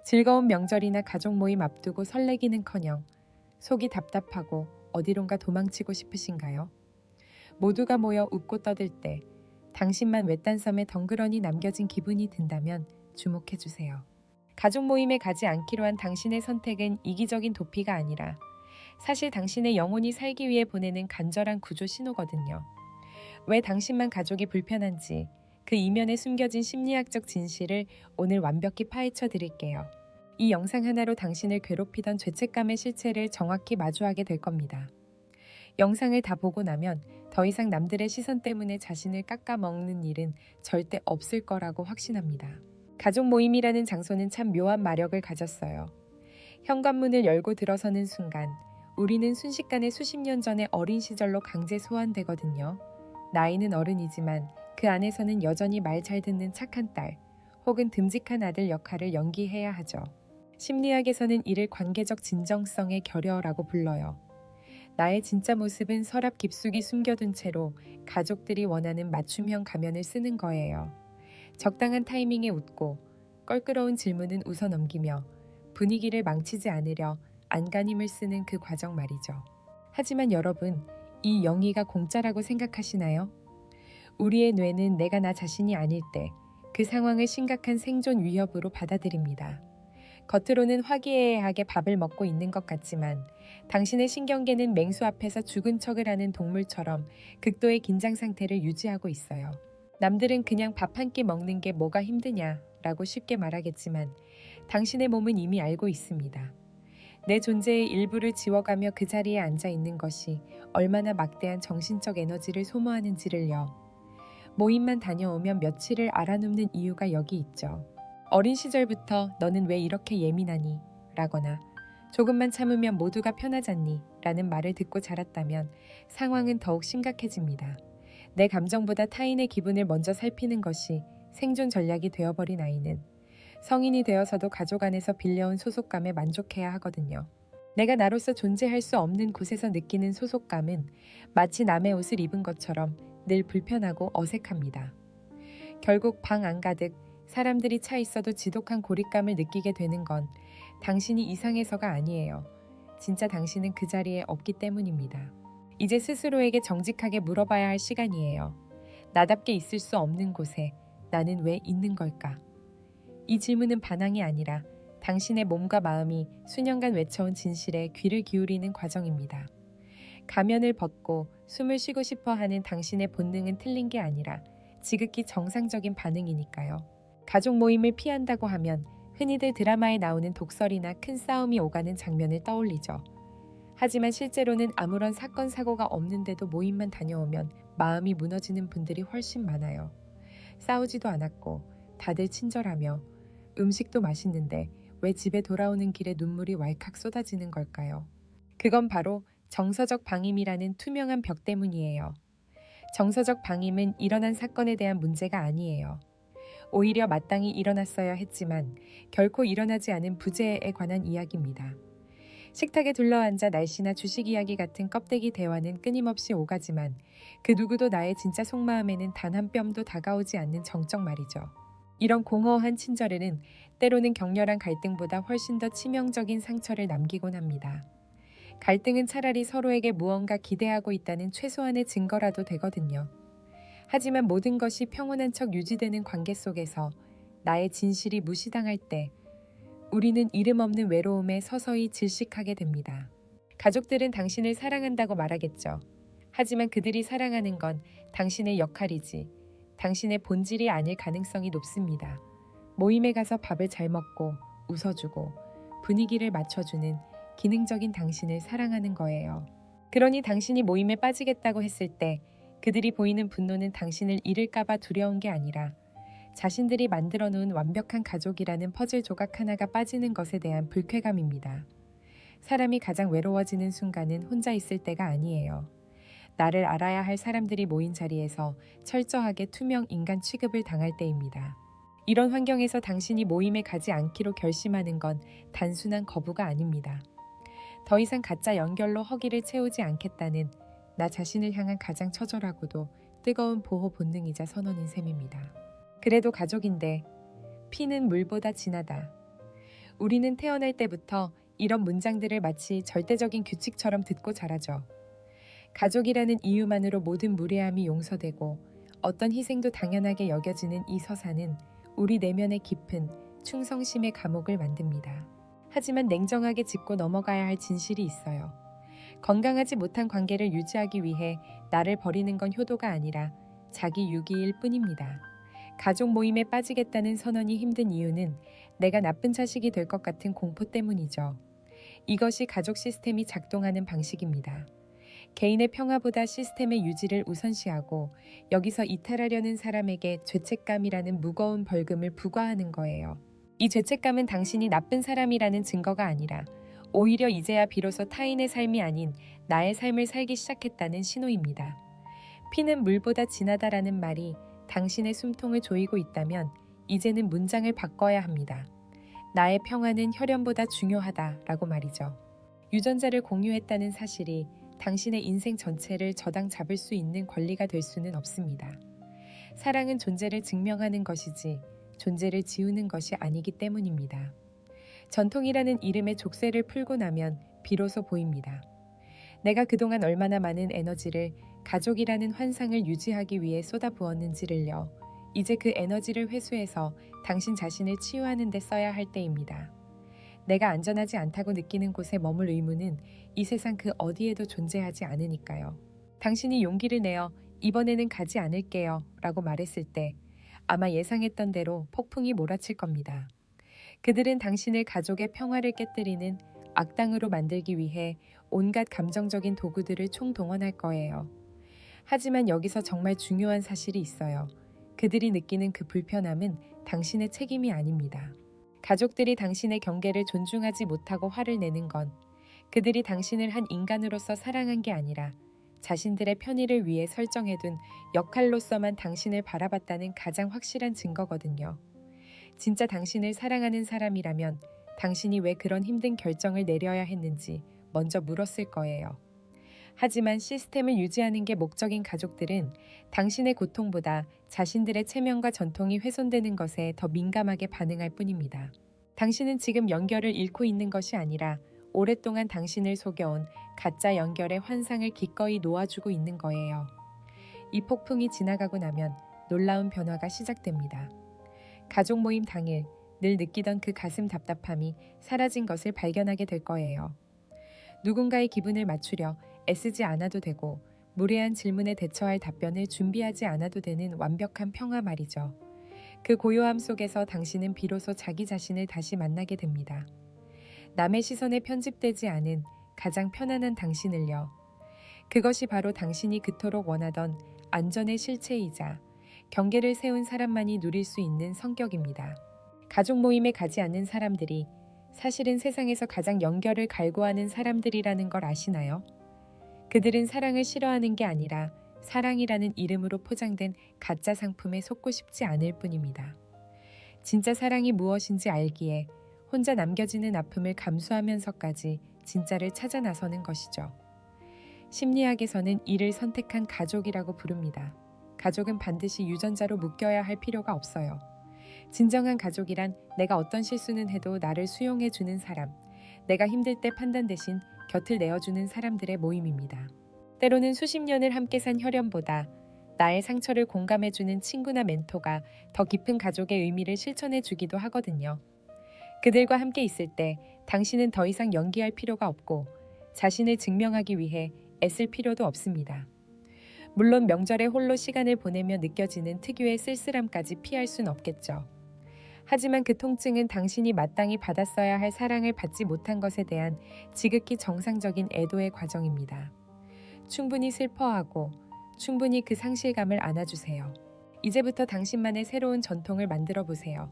즐거운 명절이나 가족 모임 앞두고 설레기는커녕 속이 답답하고 어디론가 도망치고 싶으신가요? 모두가 모여 웃고 떠들 때 당신만 외딴 섬에 덩그러니 남겨진 기분이 든다면 주목해주세요. 가족 모임에 가지 않기로 한 당신의 선택은 이기적인 도피가 아니라 사실 당신의 영혼이 살기 위해 보내는 간절한 구조 신호거든요. 왜 당신만 가족이 불편한지 그 이면에 숨겨진 심리학적 진실을 오늘 완벽히 파헤쳐 드릴게요. 이 영상 하나로 당신을 괴롭히던 죄책감의 실체를 정확히 마주하게 될 겁니다. 영상을 다 보고 나면 더 이상 남들의 시선 때문에 자신을 깎아먹는 일은 절대 없을 거라고 확신합니다. 가족 모임이라는 장소는 참 묘한 마력을 가졌어요. 현관문을 열고 들어서는 순간 우리는 순식간에 수십 년 전의 어린 시절로 강제 소환되거든요. 나이는 어른이지만 그 안에서는 여전히 말 잘 듣는 착한 딸 혹은 듬직한 아들 역할을 연기해야 하죠. 심리학에서는 이를 관계적 진정성의 결여라고 불러요. 나의 진짜 모습은 서랍 깊숙이 숨겨둔 채로 가족들이 원하는 맞춤형 가면을 쓰는 거예요. 적당한 타이밍에 웃고 껄끄러운 질문은 웃어넘기며 분위기를 망치지 않으려 안간힘을 쓰는 그 과정 말이죠. 하지만 여러분, 이 영위가 공짜라고 생각하시나요? 우리의 뇌는 내가 나 자신이 아닐 때 그 상황을 심각한 생존 위협으로 받아들입니다. 겉으로는 화기애애하게 밥을 먹고 있는 것 같지만 당신의 신경계는 맹수 앞에서 죽은 척을 하는 동물처럼 극도의 긴장 상태를 유지하고 있어요. 남들은 그냥 밥 한 끼 먹는 게 뭐가 힘드냐라고 쉽게 말하겠지만 당신의 몸은 이미 알고 있습니다. 내 존재의 일부를 지워가며 그 자리에 앉아 있는 것이 얼마나 막대한 정신적 에너지를 소모하는지를요. 모임만 다녀오면 며칠을 알아눕는 이유가 여기 있죠. 어린 시절부터 너는 왜 이렇게 예민하니? 라거나 조금만 참으면 모두가 편하잖니? 라는 말을 듣고 자랐다면 상황은 더욱 심각해집니다. 내 감정보다 타인의 기분을 먼저 살피는 것이 생존 전략이 되어버린 아이는 성인이 되어서도 가족 안에서 빌려온 소속감에 만족해야 하거든요. 내가 나로서 존재할 수 없는 곳에서 느끼는 소속감은 마치 남의 옷을 입은 것처럼 늘 불편하고 어색합니다. 결국 방 안가득 사람들이 차 있어도 지독한 고립감을 느끼게 되는 건 당신이 이상해서가 아니에요. 진짜 당신은 그 자리에 없기 때문입니다. 이제 스스로에게 정직하게 물어봐야 할 시간이에요. 나답게 있을 수 없는 곳에 나는 왜 있는 걸까? 이 질문은 반항이 아니라 당신의 몸과 마음이 수년간 외쳐온 진실에 귀를 기울이는 과정입니다. 가면을 벗고 숨을 쉬고 싶어 하는 당신의 본능은 틀린 게 아니라 지극히 정상적인 반응이니까요. 가족 모임을 피한다고 하면 흔히들 드라마에 나오는 독설이나 큰 싸움이 오가는 장면을 떠올리죠. 하지만 실제로는 아무런 사건 사고가 없는데도 모임만 다녀오면 마음이 무너지는 분들이 훨씬 많아요. 싸우지도 않았고 다들 친절하며 음식도 맛있는데 왜 집에 돌아오는 길에 눈물이 왈칵 쏟아지는 걸까요? 그건 바로 정서적 방임이라는 투명한 벽 때문이에요. 정서적 방임은 일어난 사건에 대한 문제가 아니에요. 오히려 마땅히 일어났어야 했지만 결코 일어나지 않은 부재에 관한 이야기입니다. 식탁에 둘러앉아 날씨나 주식 이야기 같은 껍데기 대화는 끊임없이 오가지만 그 누구도 나의 진짜 속마음에는 단 한 뼘도 다가오지 않는 정적 말이죠. 이런 공허한 친절에는 때로는 격렬한 갈등보다 훨씬 더 치명적인 상처를 남기곤 합니다. 갈등은 차라리 서로에게 무언가 기대하고 있다는 최소한의 증거라도 되거든요. 하지만 모든 것이 평온한 척 유지되는 관계 속에서 나의 진실이 무시당할 때 우리는 이름 없는 외로움에 서서히 질식하게 됩니다. 가족들은 당신을 사랑한다고 말하겠죠. 하지만 그들이 사랑하는 건 당신의 역할이지 당신의 본질이 아닐 가능성이 높습니다. 모임에 가서 밥을 잘 먹고 웃어주고 분위기를 맞춰주는 기능적인 당신을 사랑하는 거예요. 그러니 당신이 모임에 빠지겠다고 했을 때 그들이 보이는 분노는 당신을 잃을까봐 두려운 게 아니라 자신들이 만들어 놓은 완벽한 가족이라는 퍼즐 조각 하나가 빠지는 것에 대한 불쾌감입니다. 사람이 가장 외로워지는 순간은 혼자 있을 때가 아니에요. 나를 알아야 할 사람들이 모인 자리에서 철저하게 투명 인간 취급을 당할 때입니다. 이런 환경에서 당신이 모임에 가지 않기로 결심하는 건 단순한 거부가 아닙니다. 더 이상 가짜 연결로 허기를 채우지 않겠다는 나 자신을 향한 가장 처절하고도 뜨거운 보호 본능이자 선언인 셈입니다. 그래도 가족인데 피는 물보다 진하다. 우리는 태어날 때부터 이런 문장들을 마치 절대적인 규칙처럼 듣고 자라죠. 가족이라는 이유만으로 모든 무례함이 용서되고 어떤 희생도 당연하게 여겨지는 이 서사는 우리 내면의 깊은 충성심의 감옥을 만듭니다. 하지만 냉정하게 짚고 넘어가야 할 진실이 있어요. 건강하지 못한 관계를 유지하기 위해 나를 버리는 건 효도가 아니라 자기 유기일 뿐입니다. 가족 모임에 빠지겠다는 선언이 힘든 이유는 내가 나쁜 자식이 될 것 같은 공포 때문이죠. 이것이 가족 시스템이 작동하는 방식입니다. 개인의 평화보다 시스템의 유지를 우선시하고 여기서 이탈하려는 사람에게 죄책감이라는 무거운 벌금을 부과하는 거예요. 이 죄책감은 당신이 나쁜 사람이라는 증거가 아니라 오히려 이제야 비로소 타인의 삶이 아닌 나의 삶을 살기 시작했다는 신호입니다. 피는 물보다 진하다라는 말이 당신의 숨통을 조이고 있다면 이제는 문장을 바꿔야 합니다. 나의 평화는 혈연보다 중요하다라고 말이죠. 유전자를 공유했다는 사실이 당신의 인생 전체를 저당 잡을 수 있는 권리가 될 수는 없습니다. 사랑은 존재를 증명하는 것이지 존재를 지우는 것이 아니기 때문입니다. 전통이라는 이름의 족쇄를 풀고 나면 비로소 보입니다. 내가 그동안 얼마나 많은 에너지를 가족이라는 환상을 유지하기 위해 쏟아부었는지를요. 이제 그 에너지를 회수해서 당신 자신을 치유하는 데 써야 할 때입니다. 내가 안전하지 않다고 느끼는 곳에 머물 의무는 이 세상 그 어디에도 존재하지 않으니까요. 당신이 용기를 내어 이번에는 가지 않을게요 라고 말했을 때 아마 예상했던 대로 폭풍이 몰아칠 겁니다. 그들은 당신을 가족의 평화를 깨뜨리는 악당으로 만들기 위해 온갖 감정적인 도구들을 총동원할 거예요. 하지만 여기서 정말 중요한 사실이 있어요. 그들이 느끼는 그 불편함은 당신의 책임이 아닙니다. 가족들이 당신의 경계를 존중하지 못하고 화를 내는 건 그들이 당신을 한 인간으로서 사랑한 게 아니라 자신들의 편의를 위해 설정해둔 역할로서만 당신을 바라봤다는 가장 확실한 증거거든요. 진짜 당신을 사랑하는 사람이라면 당신이 왜 그런 힘든 결정을 내려야 했는지 먼저 물었을 거예요. 하지만 시스템을 유지하는 게 목적인 가족들은 당신의 고통보다 자신들의 체면과 전통이 훼손되는 것에 더 민감하게 반응할 뿐입니다. 당신은 지금 연결을 잃고 있는 것이 아니라 오랫동안 당신을 속여온 가짜 연결의 환상을 기꺼이 놓아주고 있는 거예요. 이 폭풍이 지나가고 나면 놀라운 변화가 시작됩니다. 가족 모임 당일 늘 느끼던 그 가슴 답답함이 사라진 것을 발견하게 될 거예요. 누군가의 기분을 맞추려 애쓰지 않아도 되고 무례한 질문에 대처할 답변을 준비하지 않아도 되는 완벽한 평화 말이죠. 그 고요함 속에서 당신은 비로소 자기 자신을 다시 만나게 됩니다. 남의 시선에 편집되지 않은 가장 편안한 당신을요. 그것이 바로 당신이 그토록 원하던 안전의 실체이자 경계를 세운 사람만이 누릴 수 있는 성격입니다. 가족 모임에 가지 않는 사람들이 사실은 세상에서 가장 연결을 갈구하는 사람들이라는 걸 아시나요? 그들은 사랑을 싫어하는 게 아니라 사랑이라는 이름으로 포장된 가짜 상품에 속고 싶지 않을 뿐입니다. 진짜 사랑이 무엇인지 알기에 혼자 남겨지는 아픔을 감수하면서까지 진짜를 찾아 나서는 것이죠. 심리학에서는 이를 선택한 가족이라고 부릅니다. 가족은 반드시 유전자로 묶여야 할 필요가 없어요. 진정한 가족이란 내가 어떤 실수는 해도 나를 수용해주는 사람, 내가 힘들 때 판단 대신 곁을 내어주는 사람들의 모임입니다. 때로는 수십 년을 함께 산 혈연보다 나의 상처를 공감해주는 친구나 멘토가 더 깊은 가족의 의미를 실천해주기도 하거든요. 그들과 함께 있을 때 당신은 더 이상 연기할 필요가 없고 자신을 증명하기 위해 애쓸 필요도 없습니다. 물론 명절에 홀로 시간을 보내며 느껴지는 특유의 쓸쓸함까지 피할 순 없겠죠. 하지만 그 통증은 당신이 마땅히 받았어야 할 사랑을 받지 못한 것에 대한 지극히 정상적인 애도의 과정입니다. 충분히 슬퍼하고 충분히 그 상실감을 안아주세요. 이제부터 당신만의 새로운 전통을 만들어 보세요.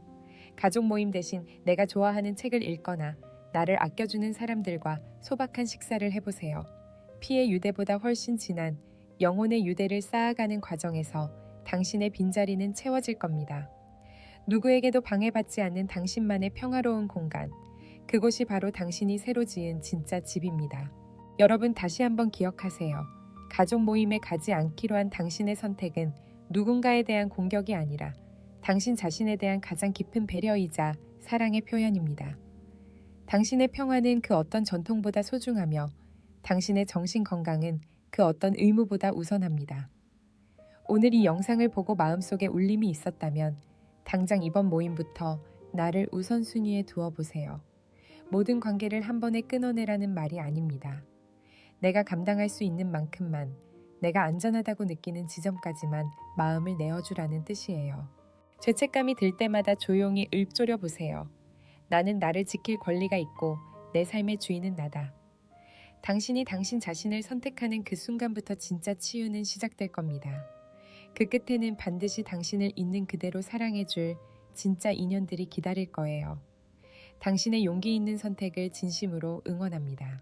가족 모임 대신 내가 좋아하는 책을 읽거나 나를 아껴주는 사람들과 소박한 식사를 해보세요. 피의 유대보다 훨씬 진한 영혼의 유대를 쌓아가는 과정에서 당신의 빈자리는 채워질 겁니다. 누구에게도 방해받지 않는 당신만의 평화로운 공간, 그곳이 바로 당신이 새로 지은 진짜 집입니다. 여러분 다시 한번 기억하세요. 가족 모임에 가지 않기로 한 당신의 선택은 누군가에 대한 공격이 아니라 당신 자신에 대한 가장 깊은 배려이자 사랑의 표현입니다. 당신의 평화는 그 어떤 전통보다 소중하며 당신의 정신 건강은 그 어떤 의무보다 우선합니다. 오늘 이 영상을 보고 마음속에 울림이 있었다면 당장 이번 모임부터 나를 우선순위에 두어 보세요. 모든 관계를 한 번에 끊어내라는 말이 아닙니다. 내가 감당할 수 있는 만큼만, 내가 안전하다고 느끼는 지점까지만 마음을 내어주라는 뜻이에요. 죄책감이 들 때마다 조용히 읊조려 보세요. 나는 나를 지킬 권리가 있고 내 삶의 주인은 나다. 당신이 당신 자신을 선택하는 그 순간부터 진짜 치유는 시작될 겁니다. 그 끝에는 반드시 당신을 있는 그대로 사랑해줄 진짜 인연들이 기다릴 거예요. 당신의 용기 있는 선택을 진심으로 응원합니다.